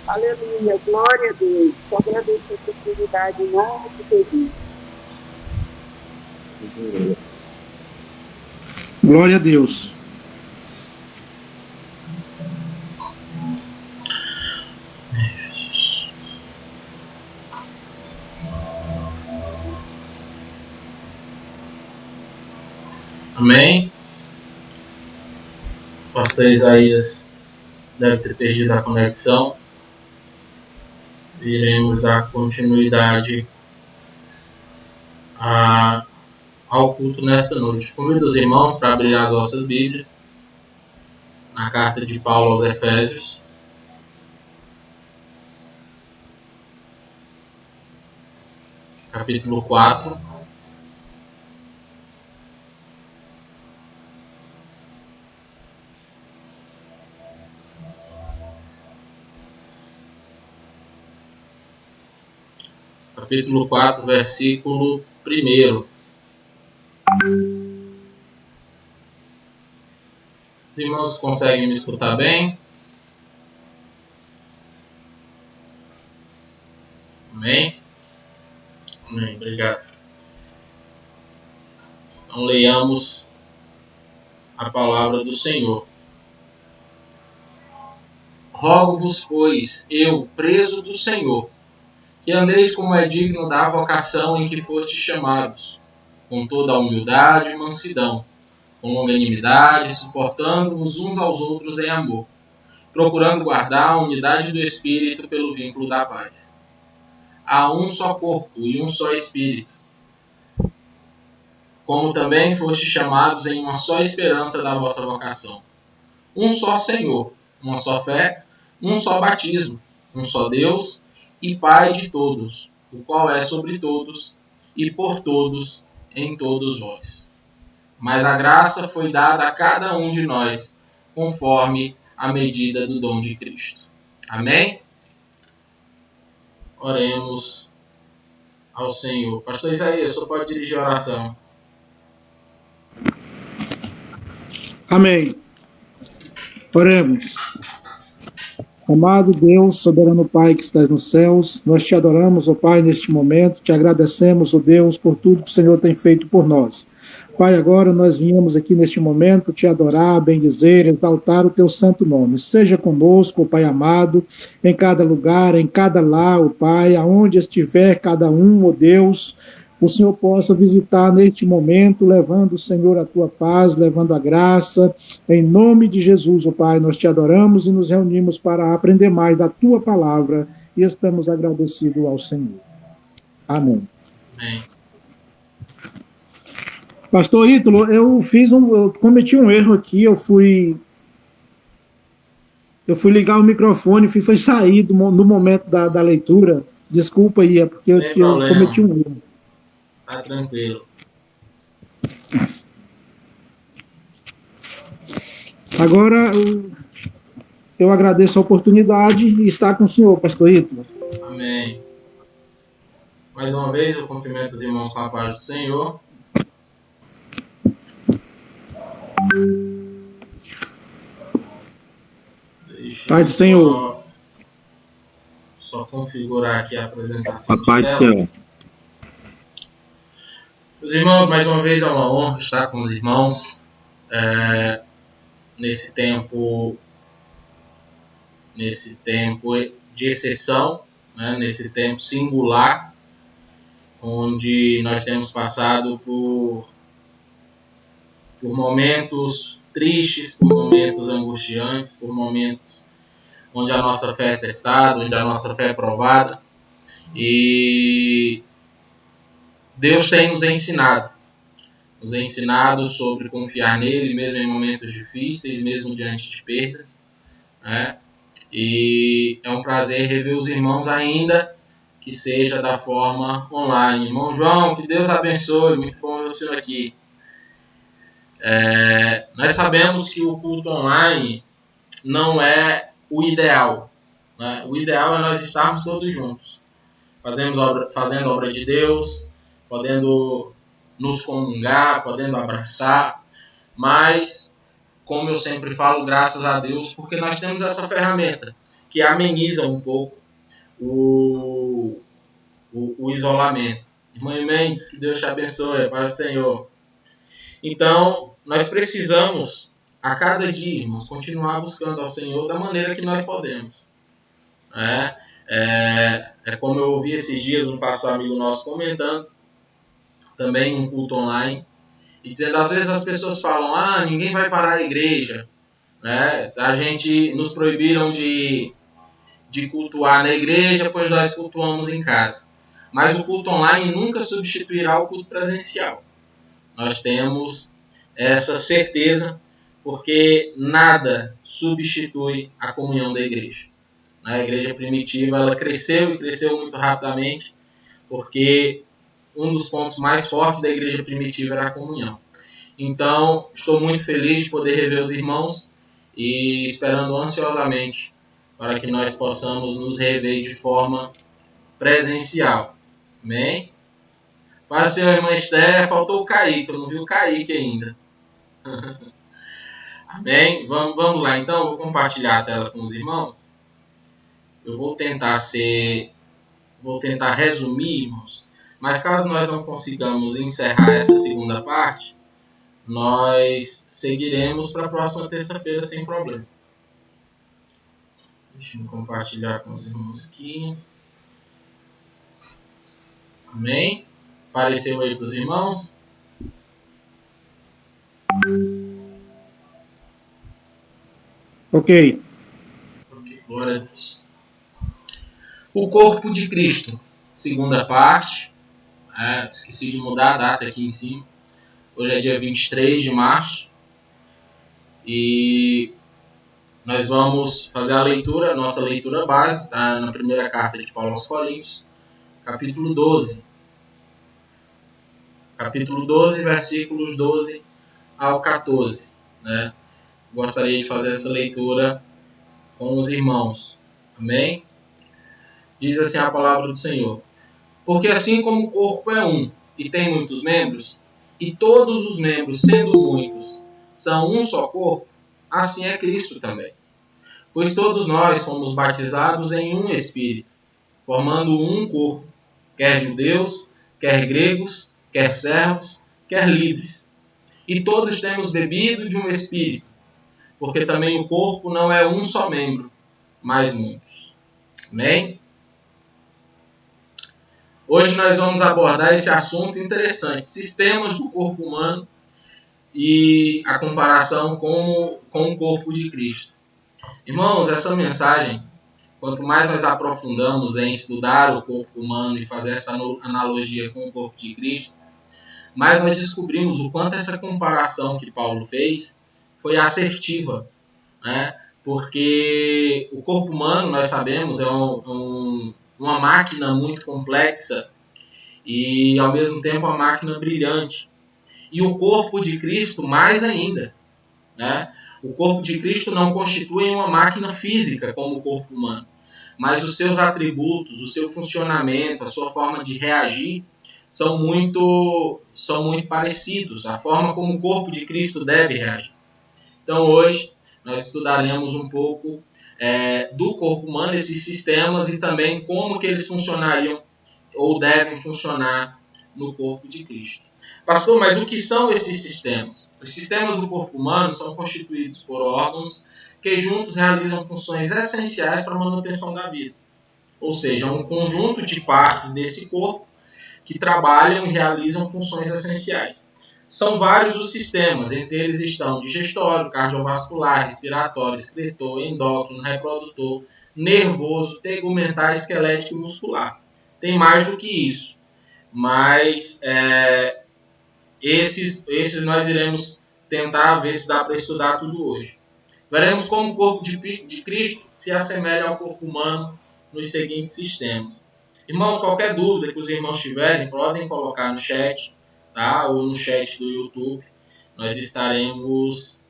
Aleluia, glória a Deus. Só agradeço a oportunidade em nome de Jesus. Glória a Deus. Amém? O pastor Isaías deve ter perdido a conexão. Iremos dar continuidade ao culto nesta noite. Convido os irmãos para abrir as vossas Bíblias na carta de Paulo aos Efésios. Capítulo 4. Capítulo 4, versículo 1. Os irmãos conseguem me escutar bem? Amém? Amém, obrigado. Então leiamos a palavra do Senhor. Rogo-vos, pois, eu, preso do Senhor, que andeis como é digno da vocação em que fostes chamados, com toda a humildade e mansidão, com longanimidade, suportando-vos uns aos outros em amor, procurando guardar a unidade do Espírito pelo vínculo da paz. Há um só corpo e um só Espírito, como também fostes chamados em uma só esperança da vossa vocação. Um só Senhor, uma só fé, um só batismo, um só Deus e Pai de todos, o qual é sobre todos e por todos em todos vós. Mas a graça foi dada a cada um de nós, conforme a medida do dom de Cristo. Amém? Oremos ao Senhor. Pastor Isaías, só pode dirigir a oração. Amém. Oremos. Amado Deus, soberano Pai que estás nos céus, nós te adoramos, ó Pai, neste momento, te agradecemos, ó Deus, por tudo que o Senhor tem feito por nós. Pai, agora nós viemos aqui neste momento te adorar, bendizer, exaltar o teu santo nome. Seja conosco, ó Pai amado, em cada lugar, em cada lar, ó Pai, aonde estiver cada um, ó Deus, o Senhor possa visitar neste momento, levando, Senhor, a tua paz, levando a graça. Em nome de Jesus, ó Pai, nós te adoramos e nos reunimos para aprender mais da tua palavra e estamos agradecidos ao Senhor. Amém. Amém. Pastor Ítalo, eu cometi um erro aqui, eu fui ligar o microfone, foi sair no momento da leitura. Desculpa aí, é porque eu cometi um erro. Tá tranquilo. Agora, eu agradeço a oportunidade e estar com o senhor, pastor Ítalo. Amém. Mais uma vez, eu cumprimento os irmãos com a paz do Senhor. Pai do Senhor. Só configurar aqui a apresentação. Pai do Senhor. Os irmãos, mais uma vez é uma honra estar com os irmãos nesse tempo de exceção, né, nesse tempo singular, onde nós temos passado por momentos tristes, por momentos angustiantes, por momentos onde a nossa fé é testada, onde a nossa fé é provada. E Deus tem nos ensinado sobre confiar nele, mesmo em momentos difíceis, mesmo diante de perdas, né? E é um prazer rever os irmãos, ainda que seja da forma online. Irmão João, que Deus abençoe, muito bom ver o senhor aqui. Nós sabemos que o culto online não é o ideal, né? O ideal é nós estarmos todos juntos, fazendo obra de Deus, podendo nos comungar, podendo abraçar, mas, como eu sempre falo, graças a Deus, porque nós temos essa ferramenta, que amenizam um pouco o isolamento. Irmã Mendes, que Deus te abençoe, para o Senhor. Então, nós precisamos, a cada dia, irmãos, continuar buscando ao Senhor da maneira que nós podemos. É como eu ouvi esses dias um pastor amigo nosso comentando, também um culto online, e dizendo, às vezes as pessoas falam, ninguém vai parar a igreja, né? Nos proibiram de cultuar na igreja, pois nós cultuamos em casa. Mas o culto online nunca substituirá o culto presencial. Nós temos essa certeza, porque nada substitui a comunhão da igreja. A igreja primitiva ela cresceu e cresceu muito rapidamente, porque um dos pontos mais fortes da igreja primitiva era a comunhão. Então, estou muito feliz de poder rever os irmãos e esperando ansiosamente para que nós possamos nos rever de forma presencial. Amém? Para o Senhor, irmã Esther, faltou o Kaique, eu não vi o Kaique ainda. Amém? Vamos lá então, eu vou compartilhar a tela com os irmãos. Eu vou tentar resumir, irmãos, mas caso nós não consigamos encerrar essa segunda parte, nós seguiremos para a próxima terça-feira sem problema. Deixa eu compartilhar com os irmãos aqui. Amém? Apareceu aí para os irmãos? Ok. Glória a Deus. O corpo de Cristo, segunda parte. Esqueci de mudar a data aqui em cima. Hoje é dia 23 de março. E nós vamos fazer a leitura, nossa leitura base, tá? Na primeira carta de Paulo aos Coríntios, capítulo 12. Capítulo 12, versículos 12 ao 14. Né? Gostaria de fazer essa leitura com os irmãos. Amém? Diz assim a palavra do Senhor. Porque assim como o corpo é um e tem muitos membros, e todos os membros, sendo muitos, são um só corpo, assim é Cristo também. Pois todos nós fomos batizados em um Espírito, formando um corpo, quer judeus, quer gregos, quer servos, quer livres. E todos temos bebido de um Espírito, porque também o corpo não é um só membro, mas muitos. Amém? Hoje nós vamos abordar esse assunto interessante, sistemas do corpo humano e a comparação com o corpo de Cristo. Irmãos, essa mensagem, quanto mais nós aprofundamos em estudar o corpo humano e fazer essa analogia com o corpo de Cristo, mais nós descobrimos o quanto essa comparação que Paulo fez foi assertiva, né? Porque o corpo humano, nós sabemos, é uma máquina muito complexa e, ao mesmo tempo, uma máquina brilhante. E o corpo de Cristo, mais ainda. Né? O corpo de Cristo não constitui uma máquina física como o corpo humano, mas os seus atributos, o seu funcionamento, a sua forma de reagir são muito parecidos, a forma como o corpo de Cristo deve reagir. Então, hoje, nós estudaremos um pouco do corpo humano, esses sistemas, e também como que eles funcionariam ou devem funcionar no corpo de Cristo. Pastor, mas o que são esses sistemas? Os sistemas do corpo humano são constituídos por órgãos que juntos realizam funções essenciais para a manutenção da vida. Ou seja, um conjunto de partes desse corpo que trabalham e realizam funções essenciais. São vários os sistemas, entre eles estão digestório, cardiovascular, respiratório, excretor, endócrino, reprodutor, nervoso, tegumentar, esquelético e muscular. Tem mais do que isso, mas esses nós iremos tentar ver se dá para estudar tudo hoje. Veremos como o corpo de Cristo se assemelha ao corpo humano nos seguintes sistemas. Irmãos, qualquer dúvida que os irmãos tiverem, podem colocar no chat, tá? Ou no chat do YouTube. Nós estaremos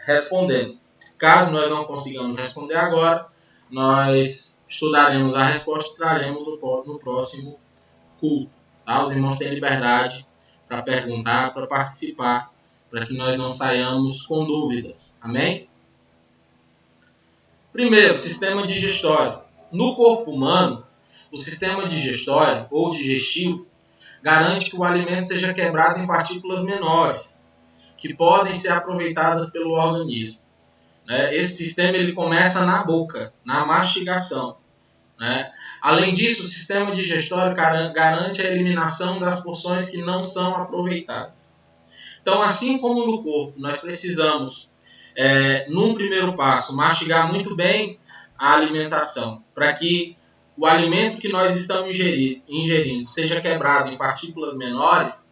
respondendo. Caso nós não consigamos responder agora, nós estudaremos a resposta e traremos no próximo culto. Tá? Os irmãos têm liberdade para perguntar, para participar, para que nós não saiamos com dúvidas. Amém? Primeiro, sistema digestório. No corpo humano, o sistema digestório ou digestivo garante que o alimento seja quebrado em partículas menores, que podem ser aproveitadas pelo organismo. Esse sistema ele começa na boca, na mastigação. Além disso, o sistema digestório garante a eliminação das porções que não são aproveitadas. Então, assim como no corpo, nós precisamos, num primeiro passo, mastigar muito bem a alimentação, para que o alimento que nós estamos ingerindo seja quebrado em partículas menores,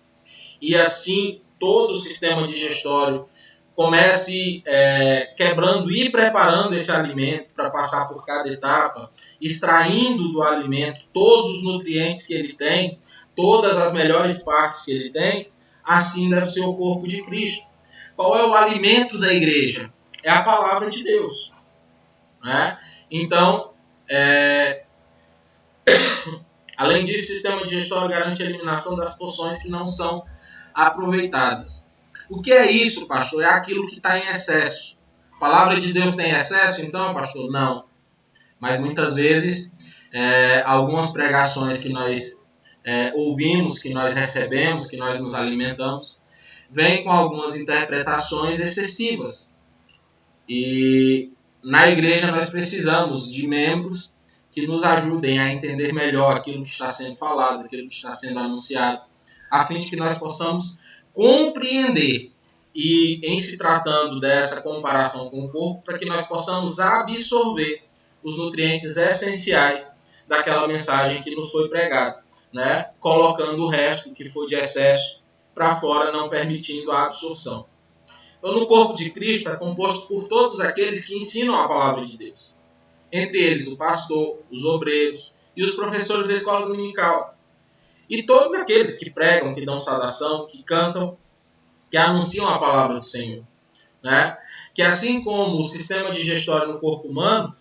e assim todo o sistema digestório comece quebrando e preparando esse alimento para passar por cada etapa, extraindo do alimento todos os nutrientes que ele tem, todas as melhores partes que ele tem. Assim deve ser o corpo de Cristo. Qual é o alimento da igreja? É a palavra de Deus. Então, além disso, o sistema digestório garante a eliminação das porções que não são aproveitadas. O que é isso, pastor? É aquilo que está em excesso. A palavra de Deus tem excesso, então, pastor? Não. Mas muitas vezes, algumas pregações que nós ouvimos, que nós recebemos, que nós nos alimentamos, vêm com algumas interpretações excessivas. E na igreja nós precisamos de membros que nos ajudem a entender melhor aquilo que está sendo falado, aquilo que está sendo anunciado, a fim de que nós possamos compreender e, em se tratando dessa comparação com o corpo, para que nós possamos absorver os nutrientes essenciais daquela mensagem que nos foi pregada, colocando o resto que for de excesso para fora, não permitindo a absorção. Então, no corpo de Cristo é composto por todos aqueles que ensinam a palavra de Deus. Entre eles o pastor, os obreiros e os professores da escola dominical. E todos aqueles que pregam, que dão saudação, que cantam, que anunciam a palavra do Senhor. Que assim como o sistema digestório no corpo humano,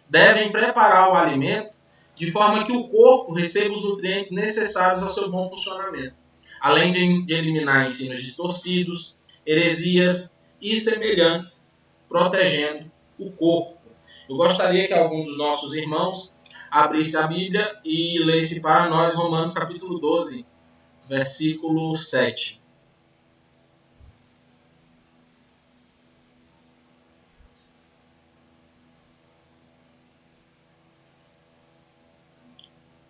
devem preparar o alimento de forma que o corpo receba os nutrientes necessários ao seu bom funcionamento, além de eliminar ensinos distorcidos, heresias e semelhantes, protegendo o corpo. Eu gostaria que algum dos nossos irmãos abrisse a Bíblia e lesse para nós Romanos capítulo 12, versículo 7.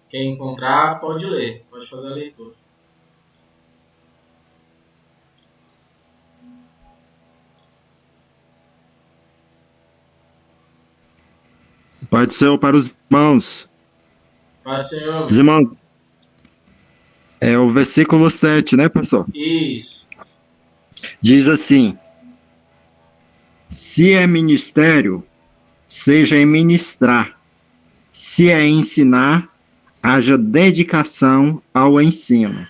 Quem encontrar, pode ler, pode fazer a leitura. Pai do Senhor para os irmãos. Pai do Senhor. Os irmãos. É o versículo 7, né, pastor? Isso. Diz assim: se é ministério, seja em ministrar. Se é ensinar, haja dedicação ao ensino.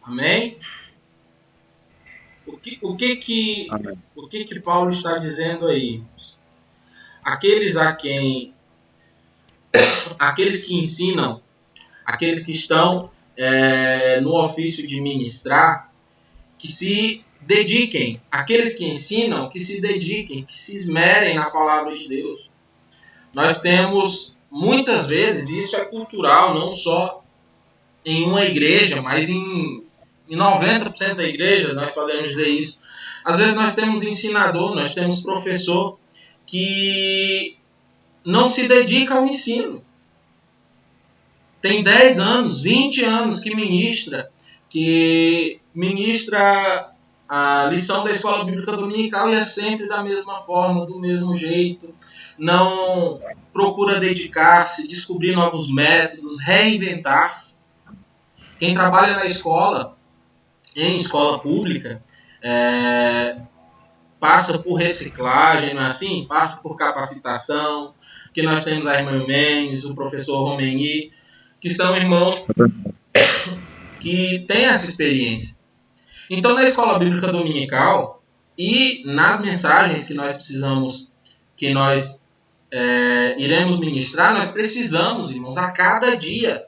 Amém? O que Paulo está dizendo aí? Aqueles que ensinam, aqueles que estão no ofício de ministrar, que se dediquem. Aqueles que ensinam, que se dediquem, que se esmerem na palavra de Deus. Nós temos, muitas vezes, isso é cultural, não só em uma igreja, mas em 90% da igreja, nós podemos dizer isso. Às vezes nós temos ensinador, nós temos professor que não se dedica ao ensino. Tem 10 anos, 20 anos que ministra a lição da escola bíblica dominical e é sempre da mesma forma, do mesmo jeito. Não procura dedicar-se, descobrir novos métodos, reinventar-se. Quem trabalha na escola, em escola pública, passa por reciclagem, não é assim? Passa por capacitação, que nós temos a irmã Mendes, o professor Romeni, que são irmãos que têm essa experiência. Então, na escola bíblica dominical e nas mensagens que nós precisamos, que nós iremos ministrar, nós precisamos, irmãos, a cada dia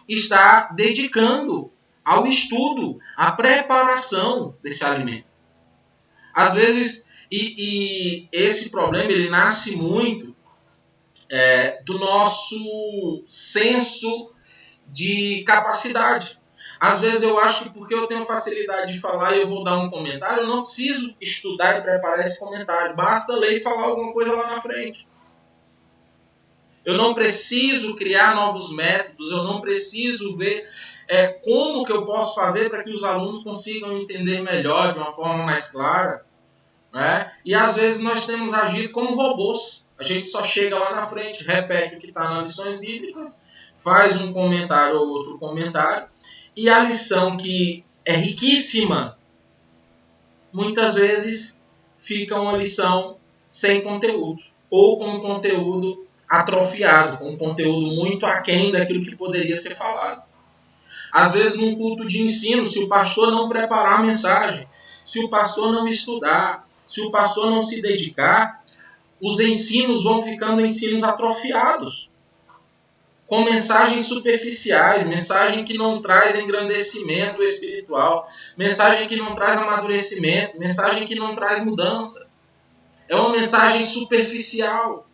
estar dedicando ao estudo, à preparação desse alimento. Às vezes, E esse problema ele nasce muito do nosso senso de capacidade. Às vezes eu acho que porque eu tenho facilidade de falar e eu vou dar um comentário, eu não preciso estudar e preparar esse comentário. Basta ler e falar alguma coisa lá na frente. Eu não preciso criar novos métodos, eu não preciso ver como que eu posso fazer para que os alunos consigam entender melhor, de uma forma mais clara. Né? E às vezes nós temos agido como robôs. A gente só chega lá na frente, repete o que está nas lições bíblicas, faz um comentário ou outro comentário, e a lição que é riquíssima, muitas vezes fica uma lição sem conteúdo, ou com conteúdo atrofiado, com conteúdo muito aquém daquilo que poderia ser falado. Às vezes num culto de ensino, se o pastor não preparar a mensagem, se o pastor não estudar, se o pastor não se dedicar, os ensinos vão ficando ensinos atrofiados, com mensagens superficiais, mensagem que não traz engrandecimento espiritual, mensagem que não traz amadurecimento, mensagem que não traz mudança. É uma mensagem superficial,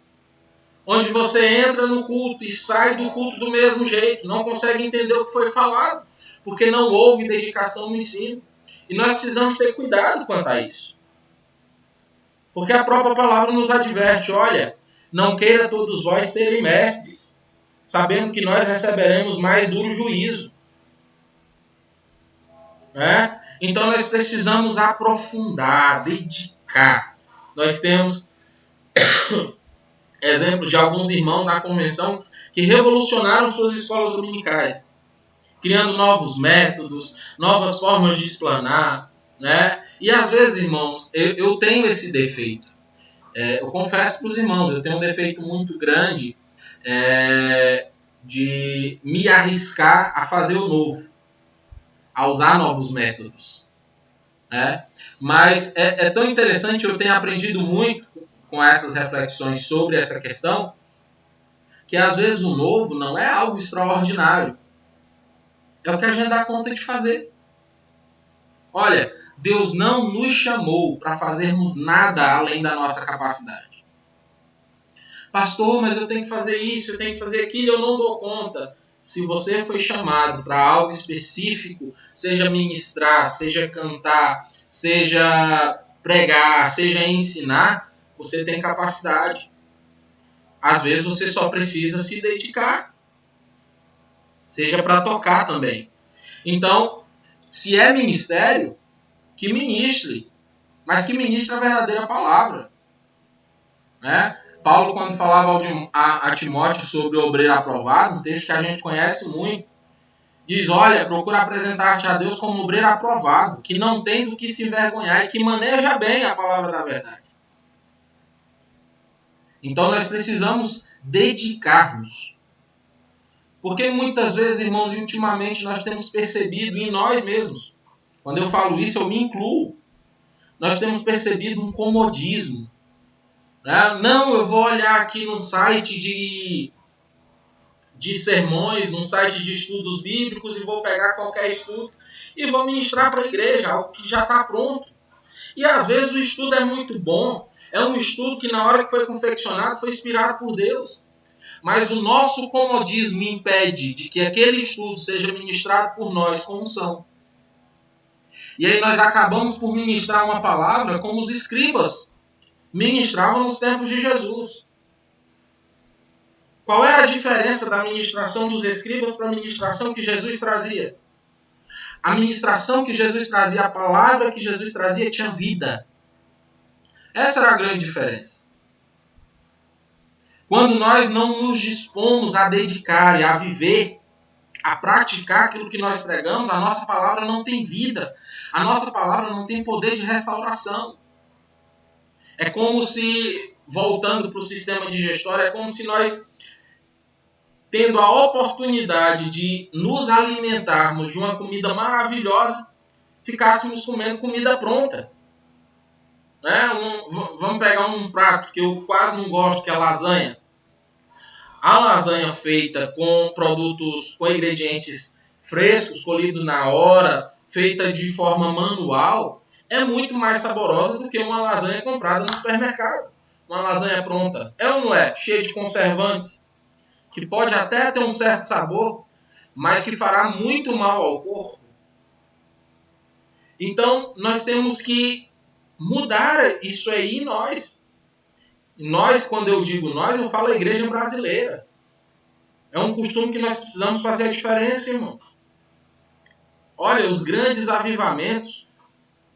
onde você entra no culto e sai do culto do mesmo jeito, não consegue entender o que foi falado, porque não houve dedicação no ensino. E nós precisamos ter cuidado quanto a isso. Porque a própria palavra nos adverte, olha, não queira todos vós serem mestres, sabendo que nós receberemos mais duro juízo. Né? Então nós precisamos aprofundar, dedicar. Nós temos exemplos de alguns irmãos na convenção que revolucionaram suas escolas dominicais, criando novos métodos, novas formas de explanar. Né? E às vezes, irmãos, eu tenho esse defeito. Eu confesso para os irmãos, eu tenho um defeito muito grande de me arriscar a fazer o novo, a usar novos métodos. Né? Mas é tão interessante, eu tenho aprendido muito com essas reflexões sobre essa questão, que às vezes o novo não é algo extraordinário. É o que a gente dá conta de fazer. Olha, Deus não nos chamou para fazermos nada além da nossa capacidade. Pastor, mas eu tenho que fazer isso, eu tenho que fazer aquilo, eu não dou conta. Se você foi chamado para algo específico, seja ministrar, seja cantar, seja pregar, seja ensinar, você tem capacidade. Às vezes você só precisa se dedicar. Seja para tocar também. Então, se é ministério, que ministre, mas que ministre a verdadeira palavra. Né? Paulo, quando falava a Timóteo sobre o obreiro aprovado, um texto que a gente conhece muito, diz, olha, procura apresentar-te a Deus como obreiro aprovado, que não tem do que se envergonhar e que maneja bem a palavra da verdade. Então nós precisamos dedicar-nos. Porque muitas vezes, irmãos, e ultimamente nós temos percebido em nós mesmos, quando eu falo isso eu me incluo, nós temos percebido um comodismo. Né? Não, eu vou olhar aqui num site de sermões, num site de estudos bíblicos e vou pegar qualquer estudo e vou ministrar para a igreja, algo que já está pronto. E às vezes o estudo é muito bom, é um estudo que na hora que foi confeccionado foi inspirado por Deus. Mas o nosso comodismo impede de que aquele estudo seja ministrado por nós com unção. E aí nós acabamos por ministrar uma palavra como os escribas ministravam nos tempos de Jesus. Qual era a diferença da ministração dos escribas para a ministração que Jesus trazia? A ministração que Jesus trazia, a palavra que Jesus trazia tinha vida. Essa era a grande diferença. Quando nós não nos dispomos a dedicar e a viver, a praticar aquilo que nós pregamos, a nossa palavra não tem vida. A nossa palavra não tem poder de restauração. É como se, voltando para o sistema digestório, é como se nós, tendo a oportunidade de nos alimentarmos de uma comida maravilhosa, ficássemos comendo comida pronta. Né? Vamos pegar um prato que eu quase não gosto, que é a lasanha. A lasanha feita com produtos, com ingredientes frescos, colhidos na hora, feita de forma manual, é muito mais saborosa do que uma lasanha comprada no supermercado. Uma lasanha pronta. É ou não é? Cheia de conservantes, que pode até ter um certo sabor, mas que fará muito mal ao corpo. Então, nós temos que mudar isso aí em nós. Nós, quando eu digo nós, eu falo a igreja brasileira. É um costume que nós precisamos fazer a diferença, irmão. Olha, os grandes avivamentos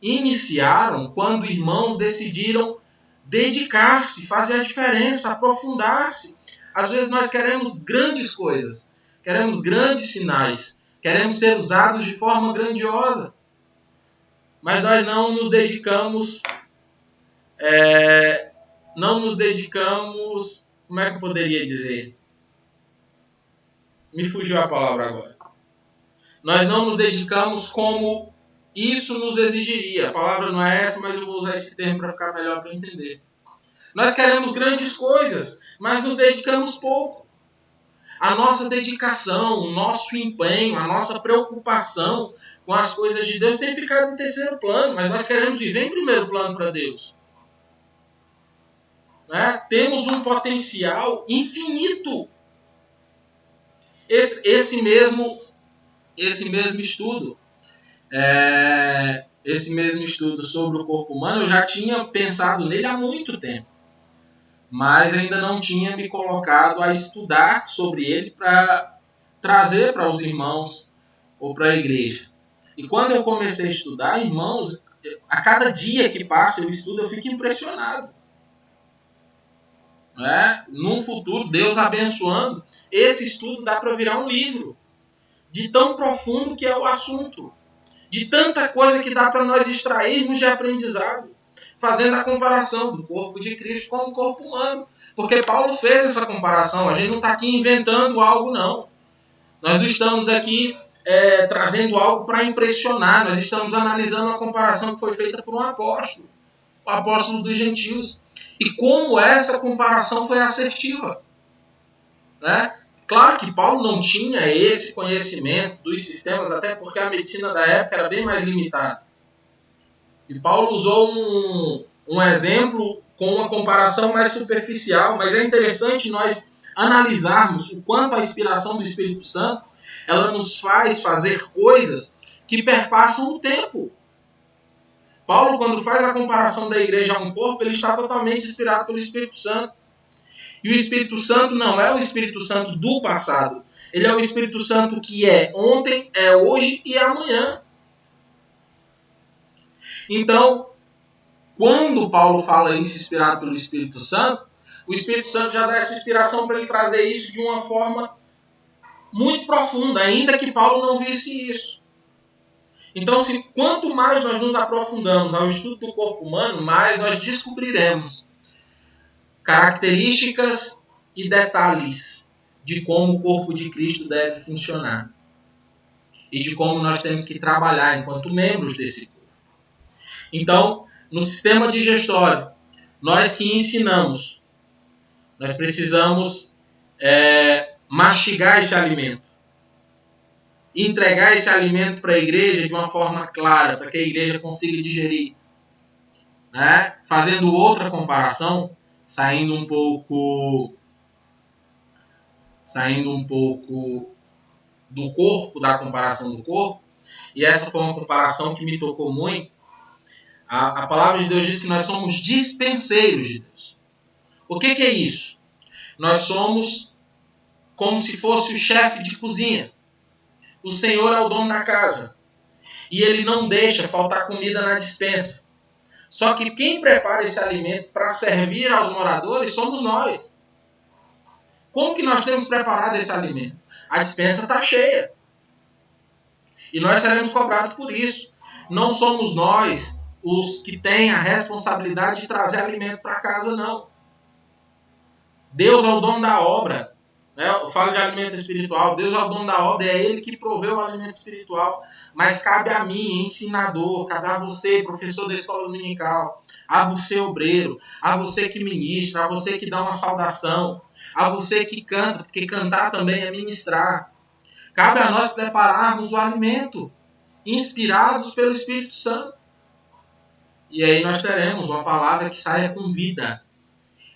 iniciaram quando irmãos decidiram dedicar-se, fazer a diferença, aprofundar-se. Às vezes nós queremos grandes coisas, queremos grandes sinais, queremos ser usados de forma grandiosa, mas nós não nos dedicamos, como é que eu poderia dizer? Me fugiu a palavra agora. Nós não nos dedicamos como isso nos exigiria. A palavra não é essa, mas eu vou usar esse termo para ficar melhor para entender. Nós queremos grandes coisas, mas nos dedicamos pouco. A nossa dedicação, o nosso empenho, a nossa preocupação com as coisas de Deus tem ficado em terceiro plano, mas nós queremos viver em primeiro plano para Deus. Né? Temos um potencial infinito. Esse mesmo estudo, sobre o corpo humano, eu já tinha pensado nele há muito tempo, mas ainda não tinha me colocado a estudar sobre ele para trazer para os irmãos ou para a igreja. E quando eu comecei a estudar, irmãos, a cada dia que passa eu estudo, eu fico impressionado. No futuro, Deus abençoando, esse estudo dá para virar um livro, de tão profundo que é o assunto, de tanta coisa que dá para nós extrairmos de aprendizado, fazendo a comparação do corpo de Cristo com o corpo humano. Porque Paulo fez essa comparação, a gente não está aqui inventando algo, não. Nós não estamos aqui trazendo algo para impressionar, nós estamos analisando a comparação que foi feita por um apóstolo, o apóstolo dos gentios. E como essa comparação foi assertiva. Né? Claro que Paulo não tinha esse conhecimento dos sistemas, até porque a medicina da época era bem mais limitada. E Paulo usou um exemplo com uma comparação mais superficial, mas é interessante nós analisarmos o quanto a inspiração do Espírito Santo ela nos faz fazer coisas que perpassam o tempo. Paulo, quando faz a comparação da igreja a um corpo, ele está totalmente inspirado pelo Espírito Santo. E o Espírito Santo não é o Espírito Santo do passado. Ele é o Espírito Santo que é ontem, é hoje e é amanhã. Então, quando Paulo fala isso inspirado pelo Espírito Santo, o Espírito Santo já dá essa inspiração para ele trazer isso de uma forma muito profunda, ainda que Paulo não visse isso. Então, quanto mais nós nos aprofundamos ao estudo do corpo humano, mais nós descobriremos características e detalhes de como o corpo de Cristo deve funcionar e de como nós temos que trabalhar enquanto membros desse corpo. Então, no sistema digestório, nós que ensinamos, nós precisamos mastigar esse alimento, entregar esse alimento para a igreja de uma forma clara, para que a igreja consiga digerir. Né? Fazendo outra comparação, saindo um pouco do corpo, da comparação do corpo, e essa foi uma comparação que me tocou muito. A palavra de Deus diz que nós somos dispenseiros de Deus. O que é isso? Nós somos como se fosse o chefe de cozinha. O Senhor é o dono da casa. E Ele não deixa faltar comida na despensa. Só que quem prepara esse alimento para servir aos moradores somos nós. Como que nós temos preparado esse alimento? A despensa está cheia. E nós seremos cobrados por isso. Não somos nós os que têm a responsabilidade de trazer alimento para casa, não. Deus é o dono da obra. Eu falo de alimento espiritual. Deus é o dono da obra, é Ele que proveu o alimento espiritual. Mas cabe a mim, ensinador, cabe a você, professor da escola dominical, a você, obreiro, a você que ministra, a você que dá uma saudação, a você que canta, porque cantar também é ministrar. Cabe a nós prepararmos o alimento, inspirados pelo Espírito Santo. E aí nós teremos uma palavra que saia com vida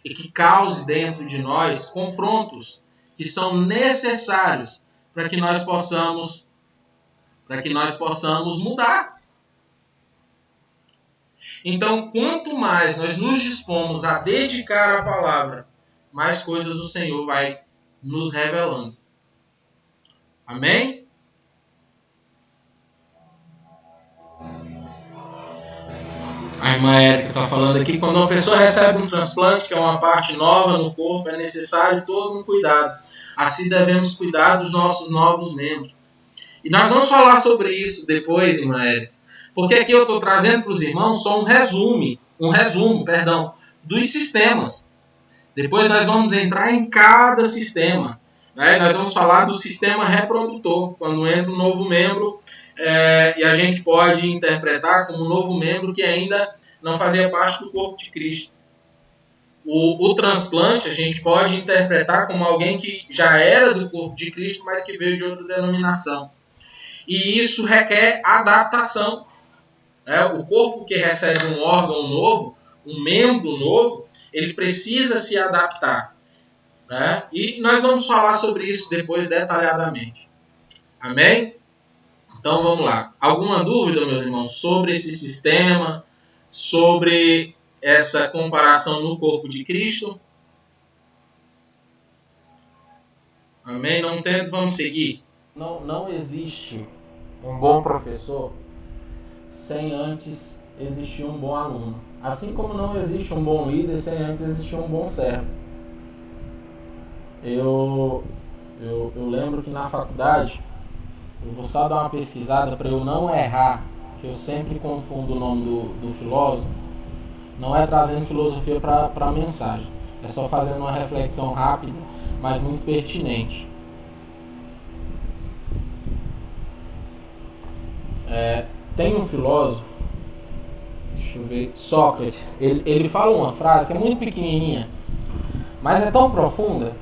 e que cause dentro de nós confrontos que são necessários para que nós possamos mudar. Então, quanto mais nós nos dispomos a dedicar a palavra, mais coisas o Senhor vai nos revelando. Amém? A irmã Érica está falando aqui, quando uma pessoa recebe um transplante, que é uma parte nova no corpo, é necessário todo um cuidado. Assim devemos cuidar dos nossos novos membros. E nós vamos falar sobre isso depois, irmã Érica, porque aqui eu estou trazendo para os irmãos só um resumo, dos sistemas. Depois nós vamos entrar em cada sistema. Né? Nós vamos falar do sistema reprodutor, quando entra um novo membro, e a gente pode interpretar como um novo membro que ainda não fazia parte do corpo de Cristo. O transplante a gente pode interpretar como alguém que já era do corpo de Cristo, mas que veio de outra denominação. E isso requer adaptação. O corpo que recebe um órgão novo, um membro novo, ele precisa se adaptar. E nós vamos falar sobre isso depois detalhadamente. Amém? Então vamos lá. Alguma dúvida, meus irmãos, sobre esse sistema, sobre essa comparação no corpo de Cristo? Amém? Não tendo, vamos seguir. Não existe um bom professor sem antes existir um bom aluno. Assim como não existe um bom líder sem antes existir um bom servo. Eu lembro que na faculdade, eu vou só dar uma pesquisada para eu não errar, que eu sempre confundo o nome do filósofo. Não é trazendo filosofia para a mensagem, é só fazendo uma reflexão rápida, mas muito pertinente. Tem um filósofo, deixa eu ver, Sócrates, ele fala uma frase que é muito pequenininha, mas é tão profunda,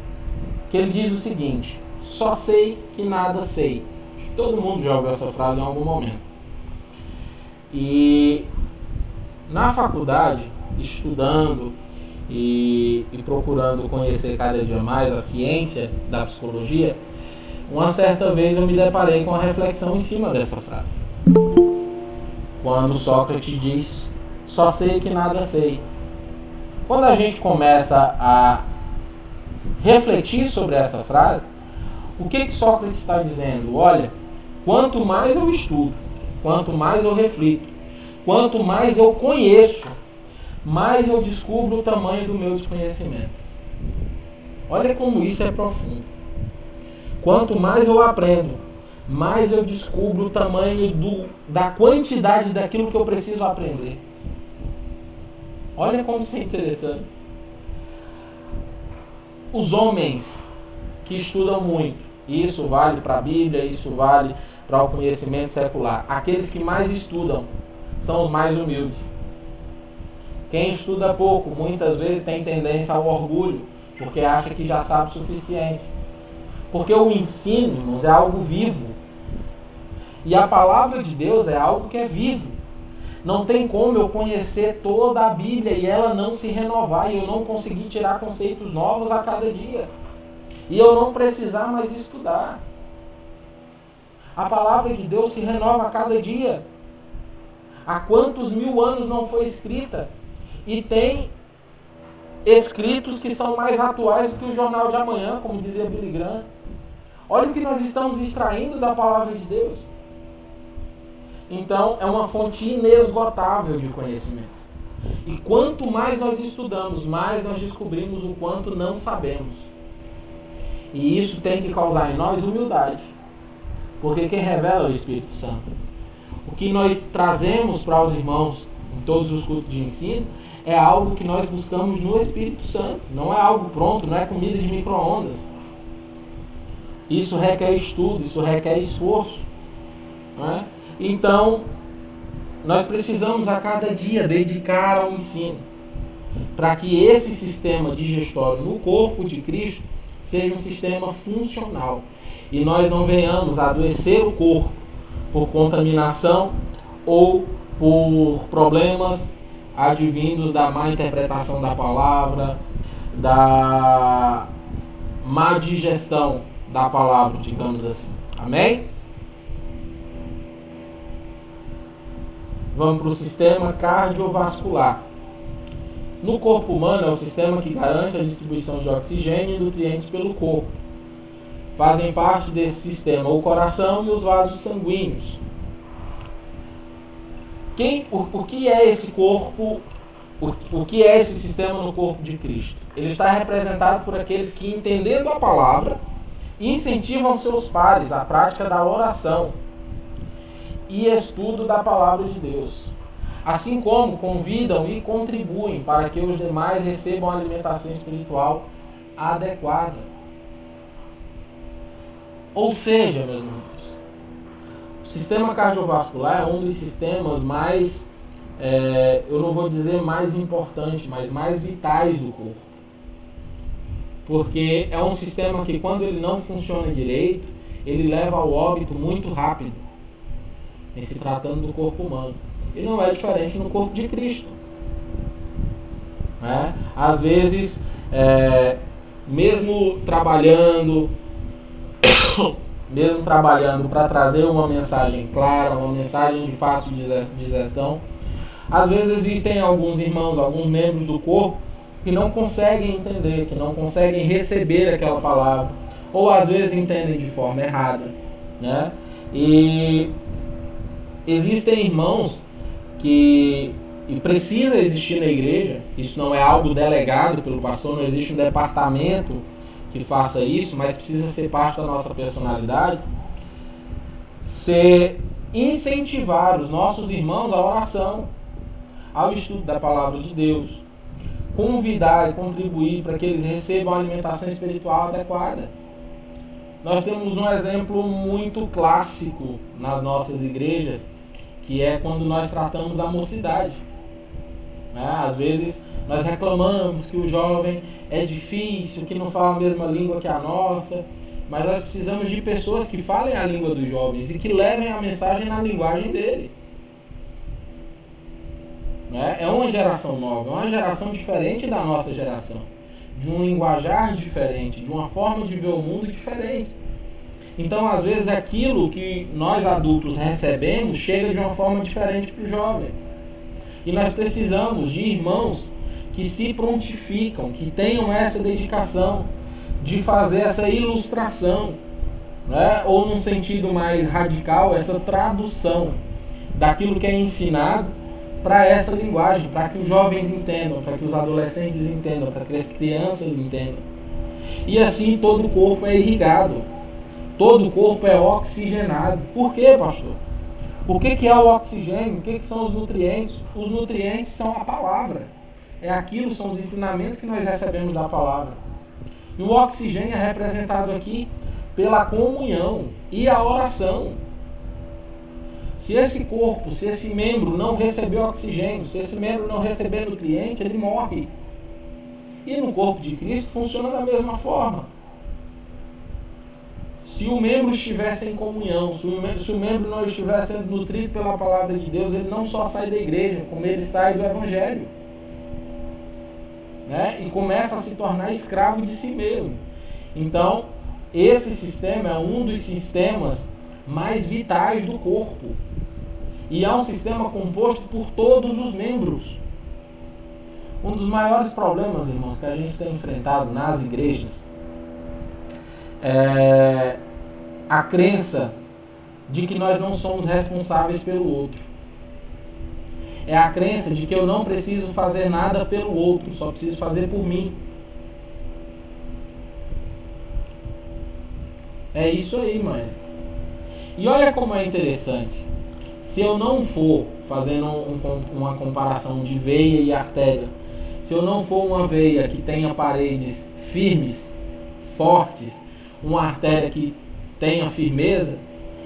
que ele diz o seguinte: só sei que nada sei. Acho que todo mundo já ouviu essa frase em algum momento. E na faculdade, estudando e procurando conhecer cada dia mais a ciência da psicologia, uma certa vez eu me deparei com a reflexão em cima dessa frase. Quando Sócrates diz, só sei que nada sei. Quando a gente começa a refletir sobre essa frase, o que Sócrates está dizendo? Olha, quanto mais eu estudo, quanto mais eu reflito, quanto mais eu conheço, mais eu descubro o tamanho do meu desconhecimento. Olha como isso é profundo. Quanto mais eu aprendo, mais eu descubro o tamanho da quantidade daquilo que eu preciso aprender. Olha como isso é interessante. Os homens que estudam muito, e isso vale para a Bíblia, isso vale para o conhecimento secular, aqueles que mais estudam são os mais humildes. Quem estuda pouco, muitas vezes tem tendência ao orgulho, porque acha que já sabe o suficiente. Porque o ensino, irmãos, é algo vivo. E a palavra de Deus é algo que é vivo. Não tem como eu conhecer toda a Bíblia e ela não se renovar, e eu não conseguir tirar conceitos novos a cada dia. E eu não precisar mais estudar. A palavra de Deus se renova a cada dia. Há quantos 1000 anos não foi escrita? E tem escritos que são mais atuais do que o jornal de amanhã, como dizia Billy Graham. Olha o que nós estamos extraindo da palavra de Deus. Então, é uma fonte inesgotável de conhecimento. E quanto mais nós estudamos, mais nós descobrimos o quanto não sabemos. E isso tem que causar em nós humildade. Porque quem revela é o Espírito Santo. O que nós trazemos para os irmãos em todos os cultos de ensino é algo que nós buscamos no Espírito Santo. Não é algo pronto, não é comida de micro-ondas. Isso requer estudo, isso requer esforço. Não é? Então, nós precisamos a cada dia dedicar ao ensino, para que esse sistema digestório no corpo de Cristo seja um sistema funcional e nós não venhamos a adoecer o corpo por contaminação ou por problemas advindos da má interpretação da palavra, da má digestão da palavra, digamos assim. Amém? Vamos para o sistema cardiovascular. No corpo humano é o sistema que garante a distribuição de oxigênio e nutrientes pelo corpo. Fazem parte desse sistema o coração e os vasos sanguíneos. O que é esse corpo? O que é esse sistema no corpo de Cristo? Ele está representado por aqueles que, entendendo a palavra, incentivam seus pares à prática da oração e estudo da palavra de Deus, assim como convidam e contribuem para que os demais recebam a alimentação espiritual adequada. Ou seja, meus irmãos, o sistema cardiovascular é um dos sistemas mais, eu não vou dizer mais importante, mas mais vitais do corpo. Porque é um sistema que, quando ele não funciona direito, ele leva ao óbito muito rápido, em se tratando do corpo humano. E não é diferente no corpo de Cristo. Às vezes, mesmo trabalhando para trazer uma mensagem clara, uma mensagem de fácil digestão, às vezes existem alguns irmãos, alguns membros do corpo que não conseguem entender, que não conseguem receber aquela palavra, ou às vezes entendem de forma errada, né? E existem irmãos e precisa existir na igreja, isso não é algo delegado pelo pastor, não existe um departamento que faça isso, mas precisa ser parte da nossa personalidade, incentivar os nossos irmãos à oração, ao estudo da palavra de Deus, convidar e contribuir para que eles recebam a alimentação espiritual adequada. Nós temos um exemplo muito clássico nas nossas igrejas, que é quando nós tratamos da mocidade. Às vezes nós reclamamos que o jovem é difícil, que não fala a mesma língua que a nossa, mas nós precisamos de pessoas que falem a língua dos jovens e que levem a mensagem na linguagem deles. É uma geração nova, é uma geração diferente da nossa geração, de um linguajar diferente, de uma forma de ver o mundo diferente. Então, às vezes, aquilo que nós adultos recebemos chega de uma forma diferente para o jovem. E nós precisamos de irmãos que se prontificam, que tenham essa dedicação de fazer essa ilustração, ou num sentido mais radical, essa tradução daquilo que é ensinado para essa linguagem, para que os jovens entendam, para que os adolescentes entendam, para que as crianças entendam. E assim todo o corpo é irrigado, todo o corpo é oxigenado. Por quê, pastor? O que é o oxigênio? O que são os nutrientes? Os nutrientes são a palavra. São os ensinamentos que nós recebemos da palavra. E o oxigênio é representado aqui pela comunhão e a oração. Se esse corpo, se esse membro não receber oxigênio, se esse membro não receber nutriente, ele morre. E no corpo de Cristo funciona da mesma forma. Se o membro estiver sem comunhão, se o membro não estiver sendo nutrido pela palavra de Deus, ele não só sai da igreja, como ele sai do evangelho. E começa a se tornar escravo de si mesmo. Então, esse sistema é um dos sistemas mais vitais do corpo. E é um sistema composto por todos os membros. Um dos maiores problemas, irmãos, que a gente tem enfrentado nas igrejas é a crença de que nós não somos responsáveis pelo outro. É a crença de que eu não preciso fazer nada pelo outro, só preciso fazer por mim. É isso aí, mãe. E olha como é interessante. Se eu não for, fazendo uma comparação de veia e artéria, se eu não for uma veia que tenha paredes firmes, fortes, uma artéria que tenha firmeza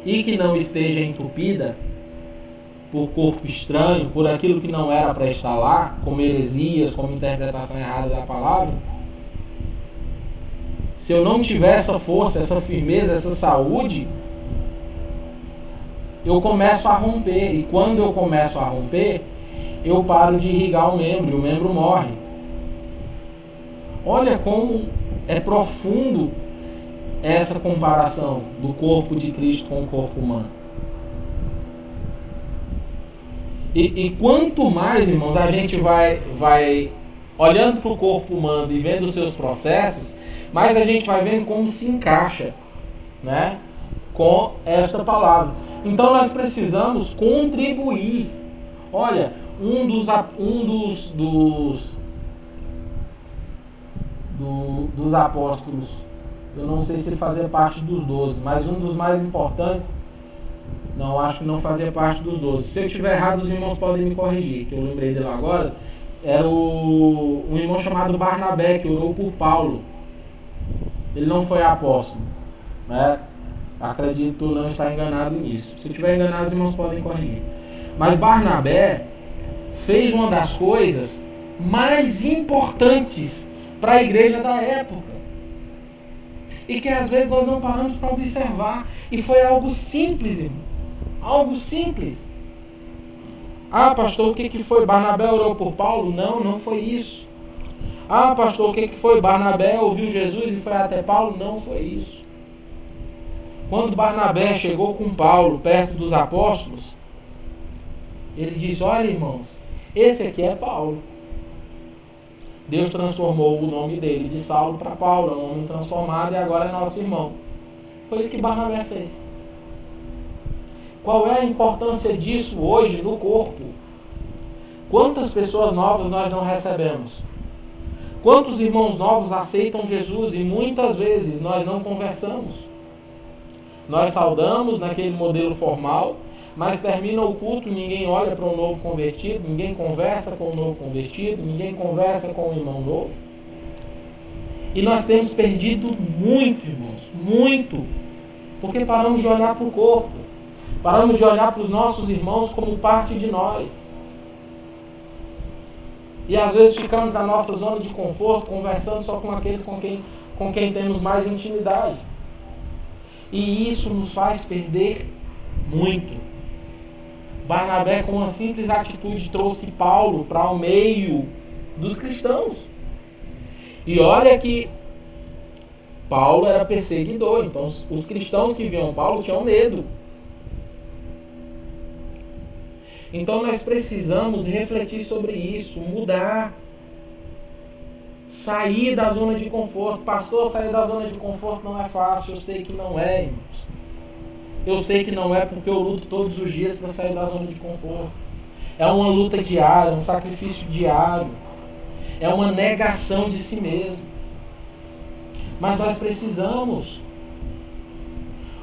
e que não esteja entupida por corpo estranho, por aquilo que não era para estar lá, como heresias, como interpretação errada da palavra, se eu não tiver essa força, essa firmeza, essa saúde, eu começo a romper. E quando eu começo a romper, eu paro de irrigar o membro e o membro morre. Olha como é profundo essa comparação do corpo de Cristo com o corpo humano. E quanto mais, irmãos, a gente vai olhando para o corpo humano e vendo os seus processos, mais a gente vai vendo como se encaixa, né, com esta palavra. Então nós precisamos contribuir. Olha, um dos apóstolos, eu não sei se ele fazia parte dos 12, mas um dos mais importantes, não, acho que não fazia parte dos 12. Se eu estiver errado, os irmãos podem me corrigir, que eu lembrei dele agora. Era um irmão chamado Barnabé, que orou por Paulo. Ele não foi apóstolo, né? Acredito não estar enganado nisso. Se eu estiver enganado, os irmãos podem corrigir. Mas Barnabé fez uma das coisas mais importantes para a igreja da época, e que às vezes nós não paramos para observar. E foi algo simples, irmão. Algo simples. Ah, pastor, o que foi? Barnabé orou por Paulo? Não, não foi isso. Ah, pastor, o que foi? Barnabé ouviu Jesus e foi até Paulo? Não foi isso. Quando Barnabé chegou com Paulo perto dos apóstolos, ele disse: olha, irmãos, esse aqui é Paulo. Deus transformou o nome dele de Saulo para Paulo, é um homem transformado, e agora é nosso irmão. Foi isso que Barnabé fez. Qual é a importância disso hoje no corpo? Quantas pessoas novas nós não recebemos? Quantos irmãos novos aceitam Jesus e muitas vezes nós não conversamos? Nós saudamos naquele modelo formal, mas termina o culto, ninguém olha para um novo convertido, ninguém conversa com o novo convertido, ninguém conversa com o irmão novo. E nós temos perdido muito, irmãos, muito, porque paramos de olhar para o corpo, paramos de olhar para os nossos irmãos como parte de nós. E às vezes ficamos na nossa zona de conforto, conversando só com aqueles com quem temos mais intimidade. E isso nos faz perder muito. Barnabé, com uma simples atitude, trouxe Paulo para o meio dos cristãos. E olha que Paulo era perseguidor, então os cristãos que viam Paulo tinham medo. Então nós precisamos refletir sobre isso, mudar, sair da zona de conforto. Pastor, sair da zona de conforto não é fácil, eu sei que não é, irmãos. Eu sei que não é, porque eu luto todos os dias para sair da zona de conforto. É uma luta diária, um sacrifício diário. É uma negação de si mesmo. Mas nós precisamos.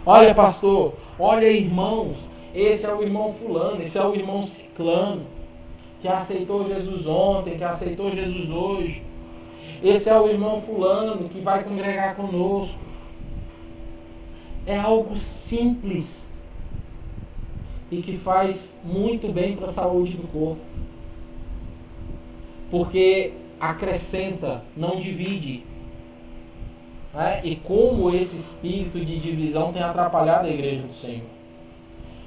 Olha, pastor, olha, irmãos, esse é o irmão fulano, esse é o irmão ciclano, que aceitou Jesus ontem, que aceitou Jesus hoje. Esse é o irmão fulano que vai congregar conosco. É algo simples e que faz muito bem para a saúde do corpo. Porque acrescenta, não divide. Né? E como esse espírito de divisão tem atrapalhado a igreja do Senhor.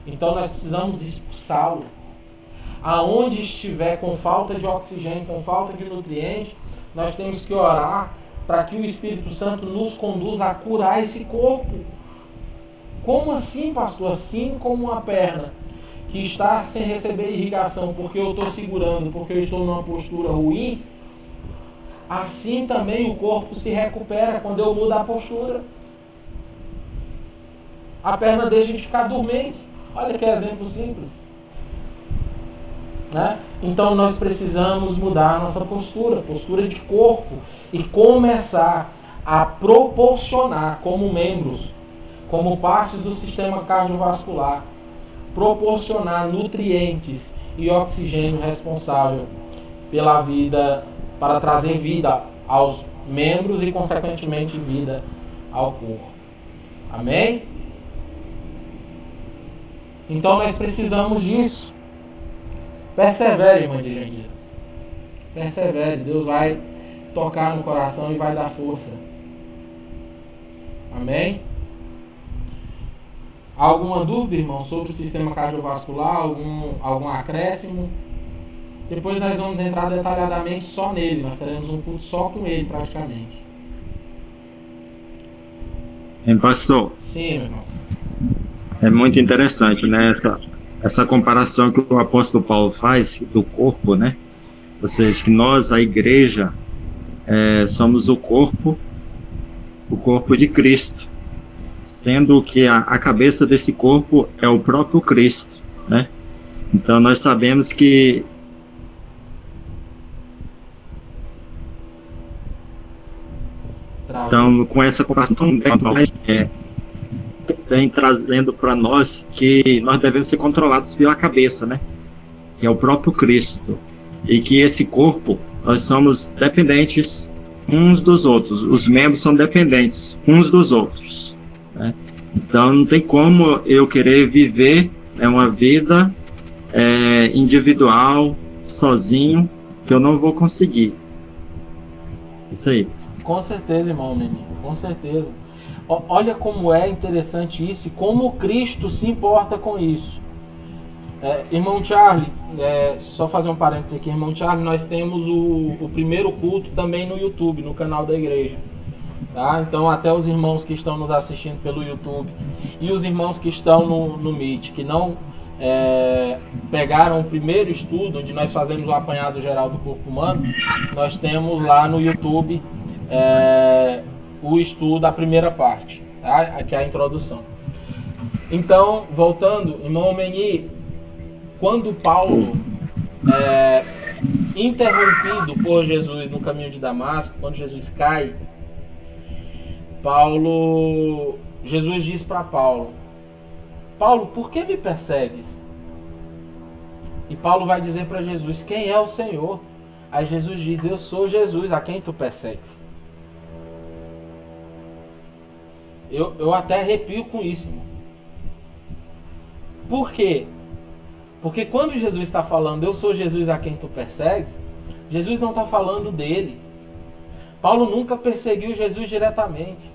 Então nós precisamos expulsá-lo. Aonde estiver com falta de oxigênio, com falta de nutriente, nós temos que orar para que o Espírito Santo nos conduza a curar esse corpo. Como assim, pastor? Assim como uma perna que está sem receber irrigação porque eu estou segurando, porque eu estou numa postura ruim, assim também o corpo se recupera quando eu mudo a postura. A perna deixa de ficar dormente. Olha que exemplo simples. Né? Então nós precisamos mudar a nossa postura de corpo, e começar a proporcionar como membros, como parte do sistema cardiovascular, proporcionar nutrientes e oxigênio responsável pela vida, para trazer vida aos membros e consequentemente vida ao corpo. Amém? Então nós precisamos disso. Persevere, irmã de Jangueira. Persevere. Deus vai tocar no coração e vai dar força. Amém? Alguma dúvida, irmão, sobre o sistema cardiovascular? Algum acréscimo? Depois nós vamos entrar detalhadamente só nele. Nós teremos um culto só com ele, praticamente. Pastor, Sim, meu irmão. é muito interessante, né? Essa comparação que o apóstolo Paulo faz do corpo, né? Ou seja, que nós, a igreja, somos o corpo de Cristo, sendo que a cabeça desse corpo é o próprio Cristo, né? Então nós sabemos que então com essa comparação vem trazendo para nós que nós devemos ser controlados pela cabeça, né? Que é o próprio Cristo, e que esse corpo nós somos dependentes uns dos outros, os membros são dependentes uns dos outros, né? Então não tem como eu querer viver uma vida individual, sozinho, que eu não vou conseguir. Isso aí. Com certeza, irmão Meni, com certeza. Olha como é interessante isso e como Cristo se importa com isso. Irmão Charlie, só fazer um parênteses aqui, irmão Charlie, nós temos o primeiro culto também no YouTube, no canal da igreja. Tá? Então até os irmãos que estão nos assistindo pelo YouTube e os irmãos que estão no Meet, que não pegaram o primeiro estudo, onde nós fazemos o apanhado geral do corpo humano, nós temos lá no YouTube o estudo, a primeira parte, tá? Aqui é a introdução. Então, voltando, irmão Meni, quando Paulo interrompido por Jesus no caminho de Damasco, quando Jesus cai, Jesus diz para Paulo, por que me persegues? E Paulo vai dizer para Jesus, quem é o Senhor? Aí Jesus diz, eu sou Jesus, a quem tu persegues? Eu até arrepio com isso, irmão. Por quê? Porque quando Jesus está falando, eu sou Jesus a quem tu persegues, Jesus não está falando dele. Paulo nunca perseguiu Jesus diretamente.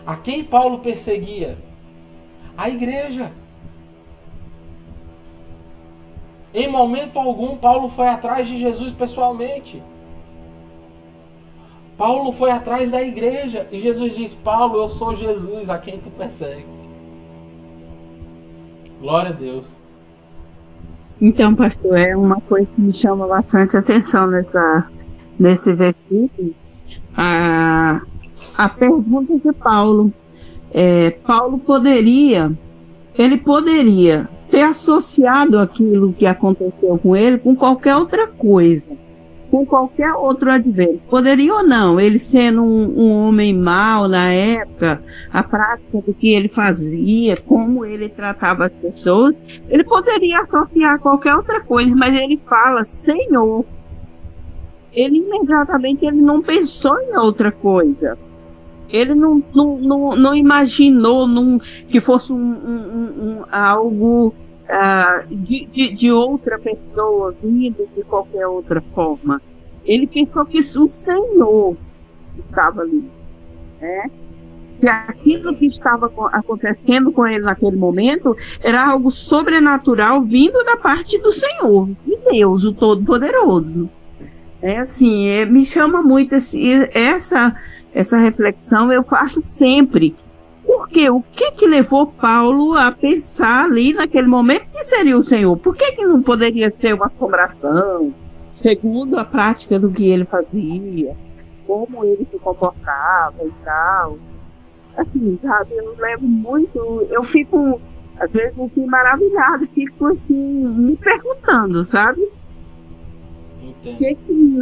A quem Paulo perseguia? A igreja. Em momento algum, Paulo foi atrás de Jesus pessoalmente. Paulo foi atrás da igreja. E Jesus diz, Paulo, eu sou Jesus a quem tu persegue. Glória a Deus. Então, pastor, é uma coisa que me chama bastante atenção nesse versículo. A pergunta de Paulo. Paulo poderia ter associado aquilo que aconteceu com ele com qualquer outra coisa, com qualquer outro advérbio. Poderia ou não, ele sendo um homem mau na época, a prática do que ele fazia, como ele tratava as pessoas, ele poderia associar qualquer outra coisa, mas ele fala Senhor. Ele imediatamente não pensou em outra coisa. Ele não imaginou que fosse algo de outra pessoa vindo de qualquer outra forma. Ele pensou que o Senhor estava ali, né? Que aquilo que estava acontecendo com ele naquele momento era algo sobrenatural vindo da parte do Senhor, de Deus, o Todo-Poderoso. Me chama muito essa reflexão, eu faço sempre. Porque o que levou Paulo a pensar ali naquele momento que seria o Senhor? Por que não poderia ser uma assombração, segundo a prática do que ele fazia, como ele se comportava e tal? Assim, sabe, eu fico, às vezes, assim, maravilhado, fico assim, me perguntando, sabe? O que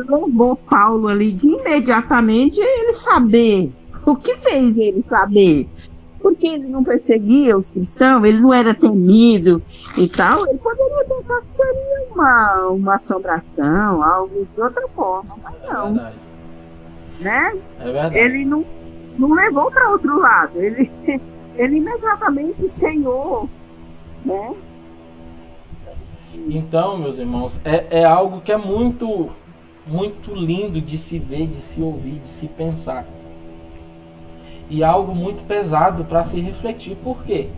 levou Paulo ali de imediatamente ele saber? O que fez ele saber? Porque ele não perseguia os cristãos, ele não era temido e tal, ele poderia pensar que seria uma assombração, algo de outra forma, mas não. É verdade. Né? É verdade. Ele não levou para outro lado, ele imediatamente Senhor, né? Então, meus irmãos, é algo que é muito, muito lindo de se ver, de se ouvir, de se pensar. E algo muito pesado para se refletir. Por quê?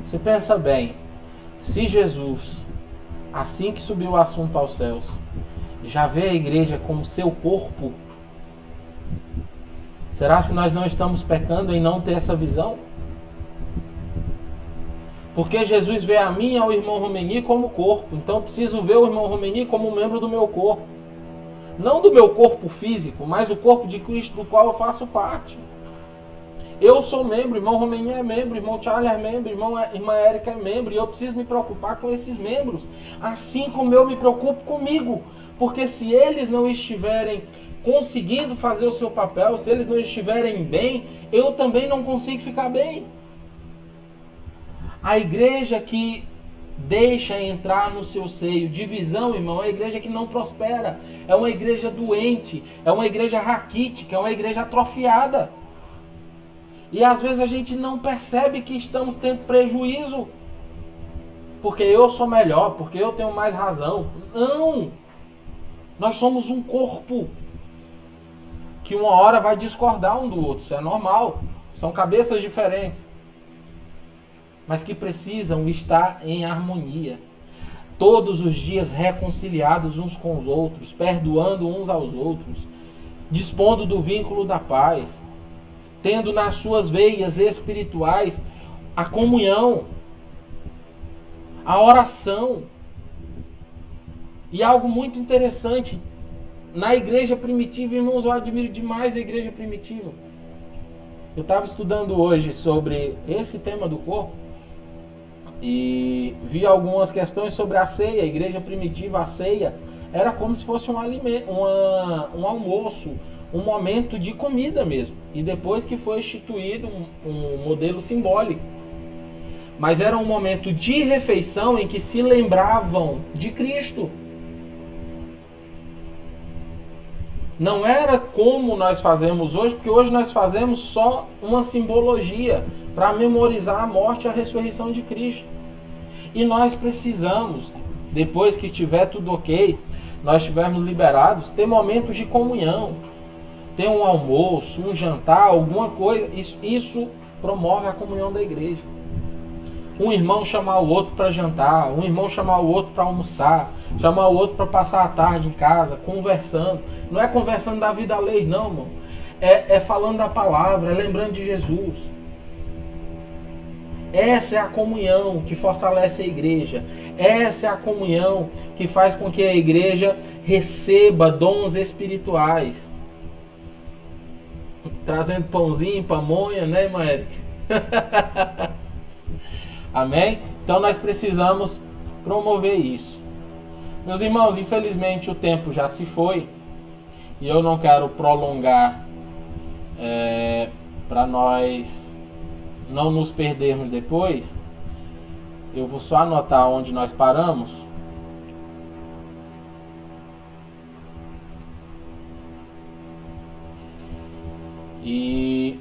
Você pensa bem, se Jesus assim que subiu o assunto aos céus, já vê a igreja como seu corpo? Será que nós não estamos pecando em não ter essa visão? Porque Jesus vê a mim e ao irmão Romeni como corpo. Então eu preciso ver o irmão Romeni como membro do meu corpo. Não do meu corpo físico, mas do corpo de Cristo, do qual eu faço parte. Eu sou membro, irmão Romeni é membro, irmão Charles é membro, irmã Érica é membro. E eu preciso me preocupar com esses membros, assim como eu me preocupo comigo. Porque se eles não estiverem conseguindo fazer o seu papel, se eles não estiverem bem, eu também não consigo ficar bem. A igreja que deixa entrar no seu seio divisão, irmão, é uma igreja que não prospera. É uma igreja doente, é uma igreja raquítica, é uma igreja atrofiada. E às vezes a gente não percebe que estamos tendo prejuízo. Porque eu sou melhor, porque eu tenho mais razão. Não! Nós somos um corpo que uma hora vai discordar um do outro. Isso é normal. São cabeças diferentes. Mas que precisam estar em harmonia. Todos os dias reconciliados uns com os outros, perdoando uns aos outros, dispondo do vínculo da paz, tendo nas suas veias espirituais a comunhão, a oração. E algo muito interessante, na igreja primitiva, irmãos, eu admiro demais a igreja primitiva. Eu estava estudando hoje sobre esse tema do corpo e vi algumas questões sobre a ceia. A igreja primitiva, a ceia, era como se fosse um alimento, um almoço, um momento de comida mesmo. E depois que foi instituído um modelo simbólico. Mas era um momento de refeição em que se lembravam de Cristo. Não era como nós fazemos hoje, porque hoje nós fazemos só uma simbologia para memorizar a morte e a ressurreição de Cristo. E nós precisamos, depois que tiver tudo ok, nós estivermos liberados, ter momentos de comunhão, ter um almoço, um jantar, alguma coisa. Isso promove a comunhão da igreja. Um irmão chamar o outro para jantar, um irmão chamar o outro para almoçar, chamar o outro para passar a tarde em casa, conversando. Não é conversando da vida alheia, não, irmão. É falando da palavra, é lembrando de Jesus. Essa é a comunhão que fortalece a igreja. Essa é a comunhão que faz com que a igreja receba dons espirituais. Trazendo pãozinho, pamonha, né, irmã Érica? Amém? Então nós precisamos promover isso. Meus irmãos, infelizmente o tempo já se foi. E eu não quero prolongar para nós não nos perdermos depois. Eu vou só anotar onde nós paramos. E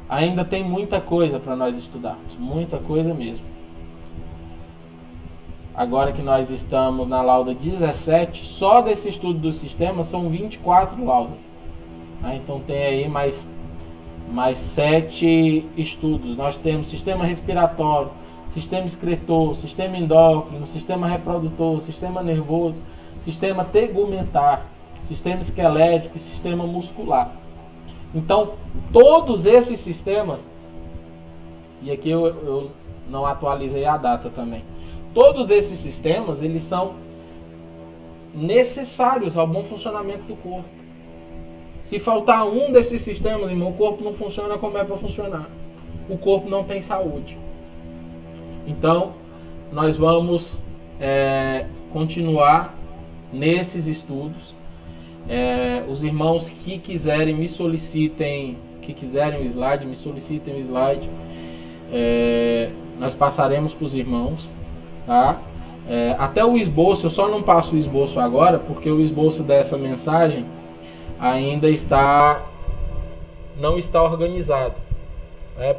ainda tem muita coisa para nós estudarmos, muita coisa mesmo. Agora que nós estamos na lauda 17, só desse estudo do sistema são 24 laudas. Então tem aí mais 7 estudos. Nós temos sistema respiratório, sistema excretor, sistema endócrino, sistema reprodutor, sistema nervoso, sistema tegumentar, sistema esquelético e sistema muscular. Então, todos esses sistemas, e aqui eu não atualizei a data também, todos esses sistemas, eles são necessários ao bom funcionamento do corpo. Se faltar um desses sistemas, irmão, o corpo não funciona como é para funcionar. O corpo não tem saúde. Então, nós vamos continuar nesses estudos. Os irmãos que quiserem me solicitem, que quiserem o slide, me solicitem o slide. Nós passaremos para os irmãos, tá? Até o esboço, eu só não passo o esboço agora, porque o esboço dessa mensagem ainda não está organizado.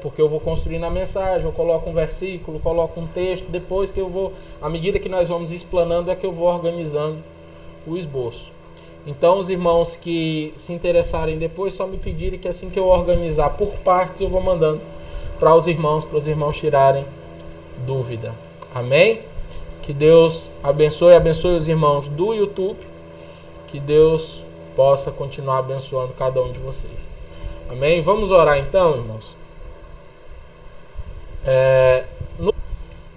Porque eu vou construindo a mensagem, eu coloco um versículo, coloco um texto, depois que eu vou, à medida que nós vamos explanando, é que eu vou organizando o esboço. Então os irmãos que se interessarem depois, só me pedirem que assim que eu organizar por partes, eu vou mandando para os irmãos tirarem dúvida. Amém? Que Que Deus abençoe os irmãos do YouTube. Que Deus possa continuar abençoando cada um de vocês. Amém? Vamos orar então, irmãos.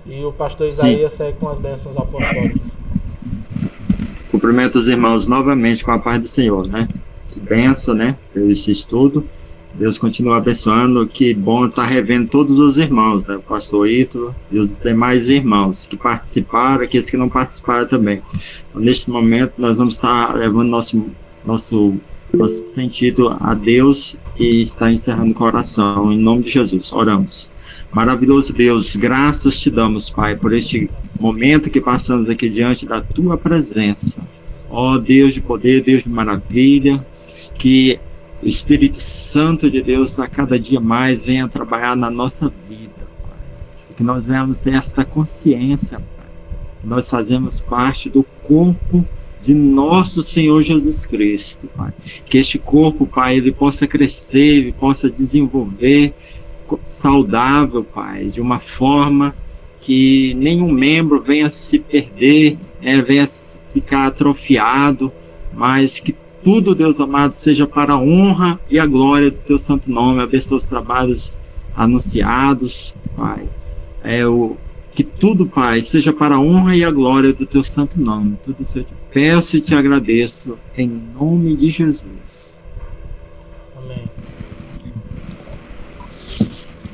E o pastor Isaías segue com as bênçãos apostólicas. Cumprimento os irmãos novamente com a paz do Senhor, né? Que benção, né? Por esse estudo. Deus continua abençoando. Que bom estar revendo todos os irmãos, né? O pastor Ítalo e os demais irmãos que participaram, aqueles que não participaram também. Então, neste momento, nós vamos estar levando nosso sentido a Deus e estar encerrando o coração. Em nome de Jesus, oramos. Maravilhoso Deus, graças te damos, Pai, por este momento que passamos aqui diante da tua presença. Ó Deus de poder, Deus de maravilha, que o Espírito Santo de Deus a cada dia mais venha trabalhar na nossa vida, Pai. Que nós venhamos ter essa consciência, Pai. Nós fazemos parte do corpo de nosso Senhor Jesus Cristo, Pai. Que este corpo, Pai, ele possa crescer, ele possa desenvolver saudável, Pai, de uma forma que nenhum membro venha se perder, venha ficar atrofiado, mas que tudo, Deus amado, seja para a honra e a glória do teu santo nome. Abençoa os trabalhos anunciados, Pai. Que tudo, Pai, seja para a honra e a glória do teu santo nome. Tudo isso eu te peço e te agradeço, em nome de Jesus. Amém.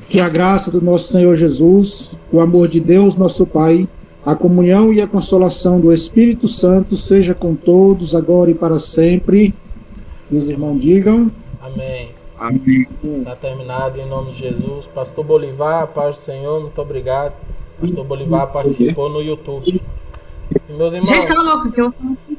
Que a graça do nosso Senhor Jesus, o amor de Deus, nosso Pai, a comunhão e a consolação do Espírito Santo seja com todos, agora e para sempre. E os irmãos digam. Amém. Amém. Está terminado em nome de Jesus. Pastor Bolivar, paz do Senhor, muito obrigado. Pastor Bolivar participou no YouTube. E meus irmãos. Gente, cala a boca, que eu